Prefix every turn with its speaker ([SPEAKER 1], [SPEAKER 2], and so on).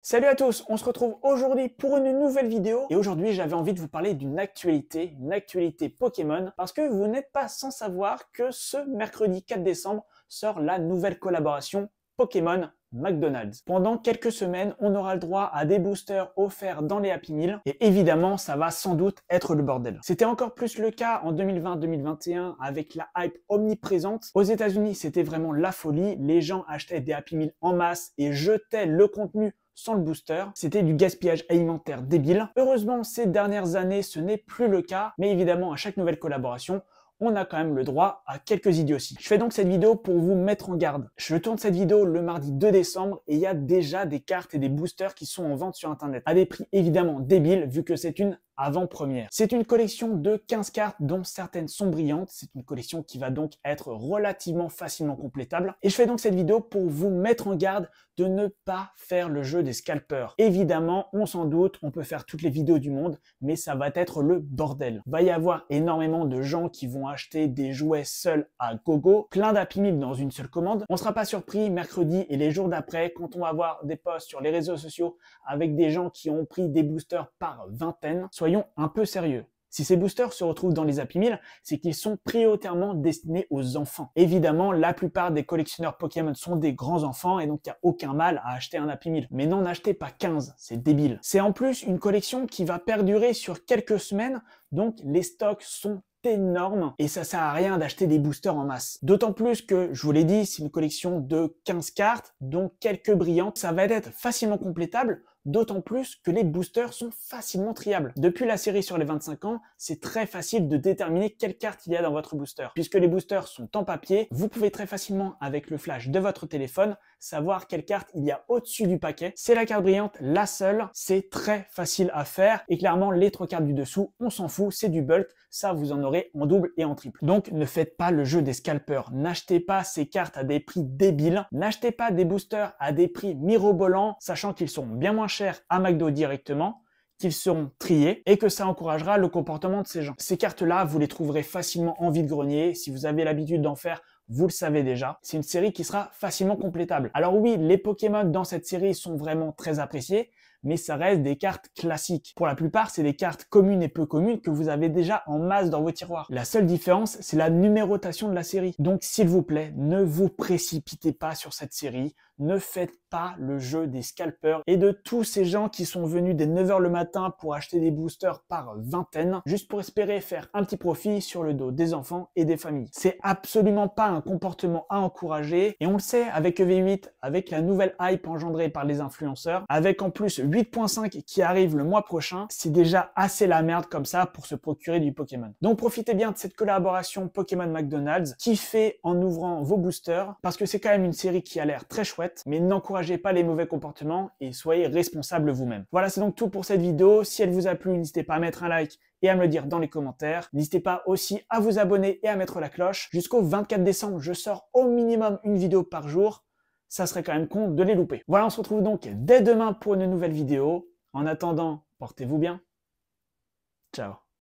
[SPEAKER 1] Salut à tous, on se retrouve aujourd'hui pour une nouvelle vidéo et aujourd'hui j'avais envie de vous parler d'une actualité, Pokémon, parce que vous n'êtes pas sans savoir que ce mercredi 4 décembre sort la nouvelle collaboration Pokémon McDonald's. Pendant quelques semaines, on aura le droit à des boosters offerts dans les Happy Meal et évidemment, ça va sans doute être le bordel. C'était encore plus le cas en 2020-2021 avec la hype omniprésente. Aux États-Unis, c'était vraiment la folie. Les gens achetaient des Happy Meal en masse et jetaient le contenu sans le booster. C'était du gaspillage alimentaire débile. Heureusement, ces dernières années, ce n'est plus le cas, mais évidemment, à chaque nouvelle collaboration, on a quand même le droit à quelques idioties. Je fais donc cette vidéo pour vous mettre en garde. Je tourne cette vidéo le mardi 2 décembre et il y a déjà des cartes et des boosters qui sont en vente sur internet. À des prix évidemment débiles vu que c'est une avant-première. C'est une collection de 15 cartes dont certaines sont brillantes. C'est une collection qui va donc être relativement facilement complétable. Et je fais donc cette vidéo pour vous mettre en garde de ne pas faire le jeu des scalpers. Évidemment, on s'en doute, on peut faire toutes les vidéos du monde, mais ça va être le bordel. Il va y avoir énormément de gens qui vont acheter des jouets seuls à gogo, plein d'Happy Meal dans une seule commande. On ne sera pas surpris mercredi et les jours d'après quand on va voir des posts sur les réseaux sociaux avec des gens qui ont pris des boosters par vingtaine. Soyons un peu sérieux. Si ces boosters se retrouvent dans les Happy Meal, c'est qu'ils sont prioritairement destinés aux enfants. Évidemment, la plupart des collectionneurs Pokémon sont des grands enfants et donc il n'y a aucun mal à acheter un Happy Meal. Mais n'en achetez pas 15, c'est débile. C'est en plus une collection qui va perdurer sur quelques semaines, donc les stocks sont énorme et ça sert à rien d'acheter des boosters en masse. D'autant plus que, je vous l'ai dit, c'est une collection de 15 cartes, dont quelques brillantes. Ça va être facilement complétable, d'autant plus que les boosters sont facilement triables. Depuis la série sur les 25 ans, c'est très facile de déterminer quelle carte il y a dans votre booster. Puisque les boosters sont en papier, vous pouvez très facilement, avec le flash de votre téléphone, savoir quelle carte il y a au-dessus du paquet. C'est la carte brillante, la seule, c'est très facile à faire et clairement les 3 cartes du dessous, on s'en fout, c'est du bulk, ça vous en aurez en double et en triple. Donc ne faites pas le jeu des scalpers, n'achetez pas ces cartes à des prix débiles, n'achetez pas des boosters à des prix mirobolants, sachant qu'ils sont bien moins chers à McDo directement, qu'ils seront triés et que ça encouragera le comportement de ces gens. Ces cartes-là, vous les trouverez facilement en vide-grenier. Si vous avez l'habitude d'en faire, vous le savez déjà. C'est une série qui sera facilement complétable. Alors oui, les Pokémon dans cette série sont vraiment très appréciés, mais ça reste des cartes classiques. Pour la plupart, c'est des cartes communes et peu communes que vous avez déjà en masse dans vos tiroirs. La seule différence, c'est la numérotation de la série. Donc s'il vous plaît, ne vous précipitez pas sur cette série, ne faites pas le jeu des scalpers et de tous ces gens qui sont venus dès 9 h le matin pour acheter des boosters par vingtaine, juste pour espérer faire un petit profit sur le dos des enfants et des familles. C'est absolument pas un comportement à encourager et on le sait avec EV8, avec la nouvelle hype engendrée par les influenceurs, avec en plus 8.5 qui arrive le mois prochain, c'est déjà assez la merde comme ça pour se procurer du Pokémon. Donc profitez bien de cette collaboration Pokémon McDonald's, kiffez en ouvrant vos boosters, parce que c'est quand même une série qui a l'air très chouette, mais n'encouragez pas les mauvais comportements et soyez responsable vous-même. Voilà, c'est donc tout pour cette vidéo. Si elle vous a plu, n'hésitez pas à mettre un like et à me le dire dans les commentaires. N'hésitez pas aussi à vous abonner et à mettre la cloche. Jusqu'au 24 décembre, je sors au minimum une vidéo par jour. Ça serait quand même con de les louper. Voilà, on se retrouve donc dès demain pour une nouvelle vidéo. En attendant, portez-vous bien. Ciao.